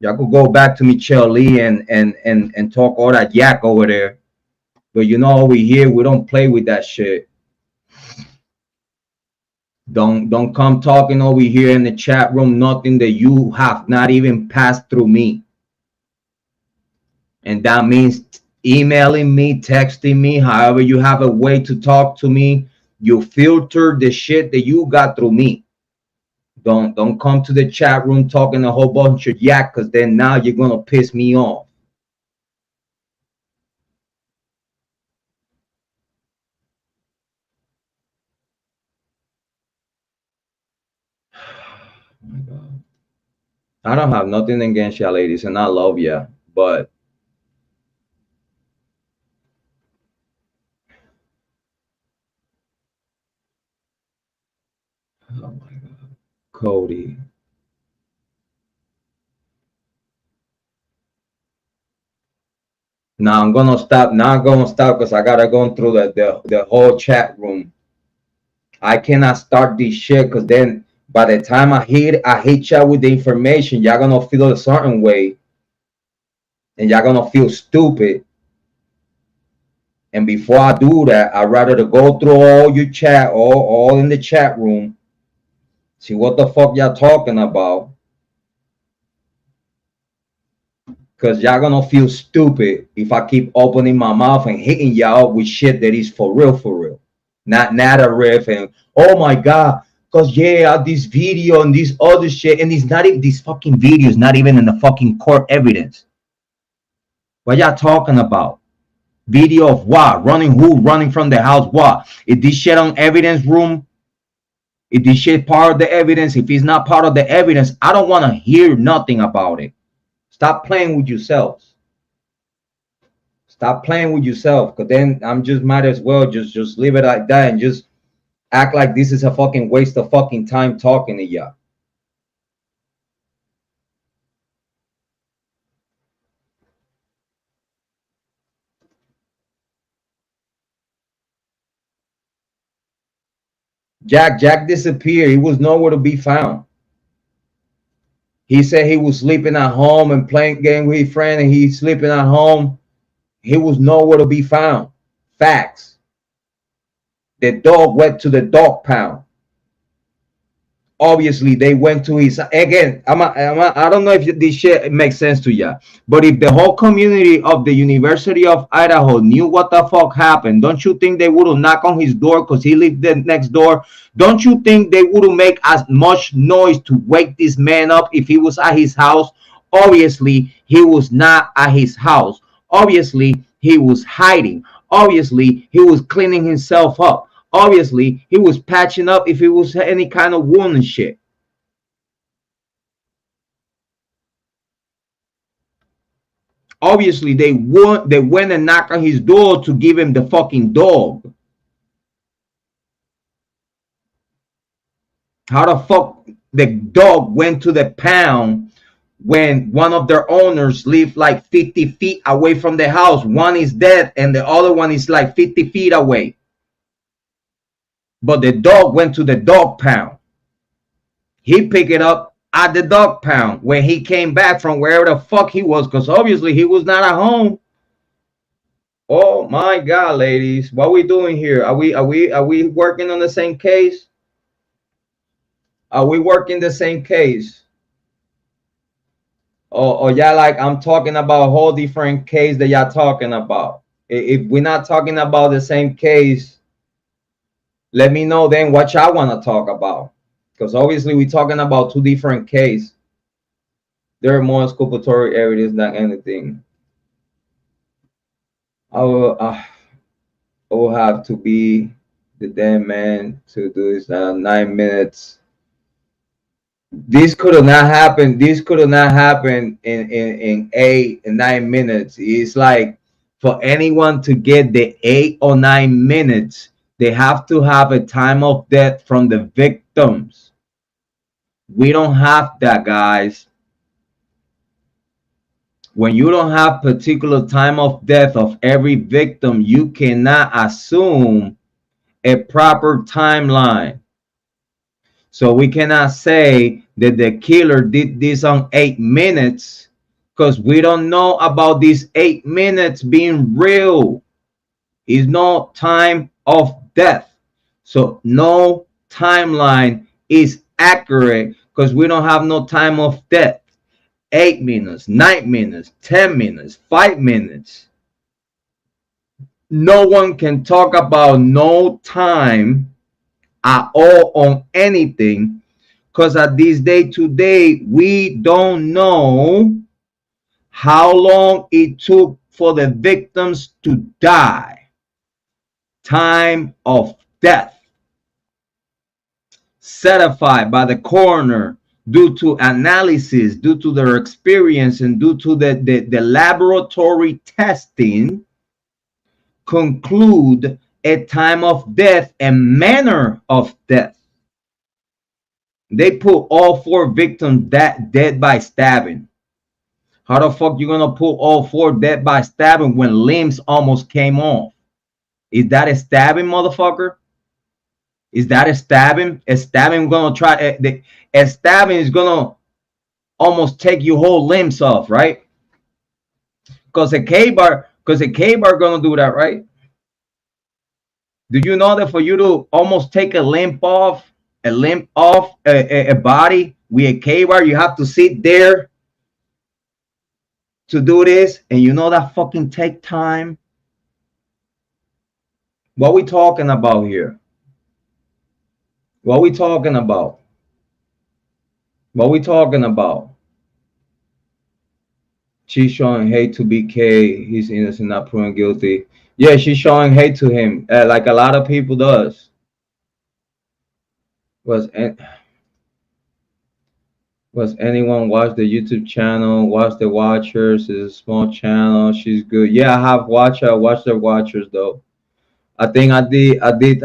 Y'all could go back to Michelle Lee and talk all that yak over there. But you know, over here, we don't play with that shit. Don't come talking over here in the chat room nothing that you have not even passed through me. And that means emailing me, texting me, however you have a way to talk to me. You filter the shit that you got through me. Don't come to the chat room talking a whole bunch of yak, because then now you're gonna piss me off. Oh my God. I don't have nothing against y'all ladies, and I love ya, but oh my God, Cody. Now I'm gonna stop. Now I'm gonna stop because I gotta go through the whole chat room. I cannot start this shit because then by the time I hit y'all with the information, y'all gonna feel a certain way, and y'all gonna feel stupid. And before I do that, I'd rather to go through all your chat, all in the chat room, see what the fuck y'all talking about. Because y'all gonna feel stupid if I keep opening my mouth and hitting y'all with shit that is for real. Not a riff and oh my God, because yeah, this video and this other shit, and it's not even this fucking video is not even in the fucking court evidence. What y'all talking about? Video of what? Running who? Running from the house? What? Is this shit on evidence room? Is this shit part of the evidence? If it's not part of the evidence, I don't want to hear nothing about it. Stop playing with yourselves. Stop playing with yourself, because then I'm just might as well just leave it like that and just act like this is a fucking waste of fucking time talking to y'all. Jack disappeared. He was nowhere to be found. He said he was sleeping at home and playing game with his friend, and he's sleeping at home. He was nowhere to be found. Facts. The dog went to the dog pound. Obviously, they went to his again. I don't know if this shit makes sense to you, but if the whole community of the University of Idaho knew what the fuck happened, don't you think they would have knocked on his door because he lived next door? Don't you think they would have made as much noise to wake this man up if he was at his house? Obviously, he was not at his house. Obviously, he was hiding. Obviously, he was cleaning himself up. Obviously, he was patching up if it was any kind of wound and shit. Obviously, they went and knocked on his door to give him the fucking dog. How the fuck the dog went to the pound when one of their owners lived like 50 feet away from the house? One is dead and the other one is like 50 feet away. But the dog went to the dog pound. He picked it up at the dog pound when he came back from wherever the fuck he was, because obviously he was not at home. Oh my God, ladies, what are we doing here? Are we working on the same case? Are we working the same case? Or yeah, like I'm talking about a whole different case that y'all talking about. If we're not talking about the same case, let me know then what y'all want to talk about, because obviously we're talking about two different cases. There are more exculpatory evidence than anything. I will have to be the damn man to do this now. 9 minutes. This could have not happened. This could have not happened in 9 minutes. It's like for anyone to get the 8 or 9 minutes, they have to have a time of death from the victims. We don't have that, guys. When you don't have particular time of death of every victim, you cannot assume a proper timeline. So we cannot say that the killer did this on 8 minutes because we don't know about these 8 minutes being real. Is no time of death. So no timeline is accurate because we don't have no time of death. 8 minutes, 9 minutes, 10 minutes, 5 minutes. No one can talk about no time at all on anything because at this day today, we don't know how long it took for the victims to die. Time of death certified by the coroner due to analysis, due to their experience, and due to the laboratory testing, conclude a time of death and manner of death. They put all 4 victims dead by stabbing. How the fuck you gonna put all 4 dead by stabbing when limbs almost came off? Is that a stabbing, motherfucker? Is that a stabbing? A stabbing gonna try a stabbing is gonna almost take your whole limbs off, right? Because a K-bar gonna do that, right? Do you know that for you to almost take a limb off a body with a K-bar, you have to sit there to do this, and you know that fucking take time. What we talking about here? What we talking about? What we talking about? She's showing hate to BK. He's innocent, not proven guilty. Yeah, she's showing hate to him, like a lot of people does. Was anyone watch the YouTube channel? Watch the Watchers. It's a small channel. She's good. Yeah, I have watched. I watched the Watchers though. I think I did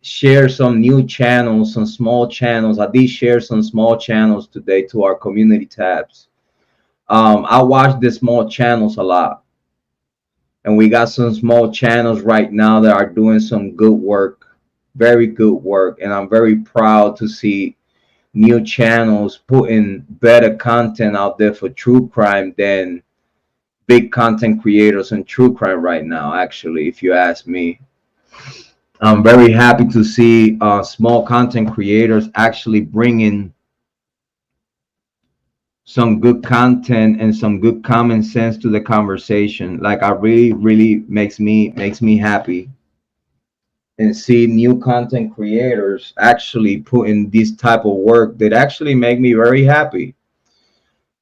share some new channels, some small channels. I did share some small channels today to our community tabs. I watch the small channels a lot, and we got some small channels right now that are doing some good work, very good work, and I'm very proud to see new channels putting better content out there for true crime than big content creators in true crime right now. Actually, if you ask me, I'm very happy to see small content creators actually bringing some good content and some good common sense to the conversation. Like, I really makes me happy, and see new content creators actually putting this type of work that actually make me very happy.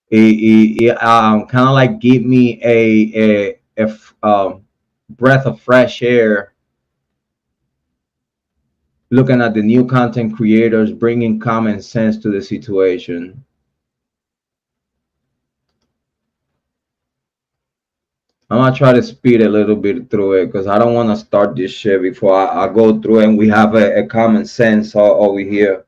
It kind of like give me a breath of fresh air looking at the new content creators bringing common sense to the situation. I'm gonna try to speed a little bit through it because I don't want to start this shit before I go through and we have a common sense over here.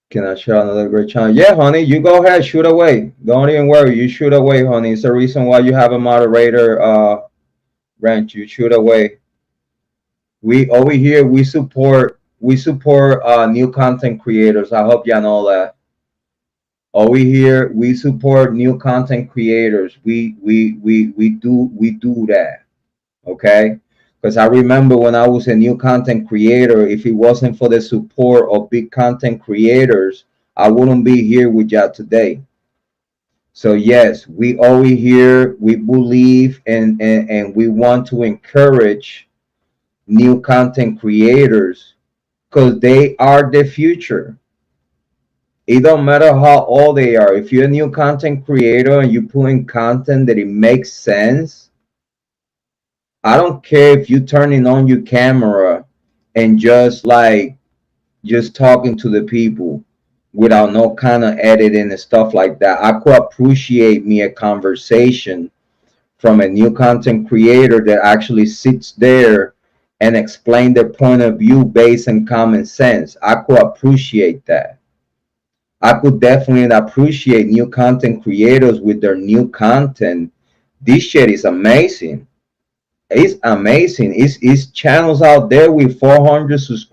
Can I share another great channel? Yeah, honey, you go ahead, shoot away. Don't even worry, you shoot away, honey. It's the reason why you have a moderator rank. You shoot away. We over here we support new content creators. I hope y'all know that. Over here we support new content creators. We do that. Okay? Because I remember when I was a new content creator, if it wasn't for the support of big content creators, I wouldn't be here with y'all today. So yes, we over here, we believe and we want to encourage new content creators because they are the future. It don't matter how old they are. If you're a new content creator and you put in content that it makes sense, I don't care if you turning on your camera and just talking to the people without no kind of editing and stuff like that. I could appreciate me a conversation from a new content creator that actually sits there and explain their point of view based on common sense. I could appreciate that. I could definitely appreciate new content creators with their new content. This shit is amazing. It's amazing. It's channels out there with 400 subscribers.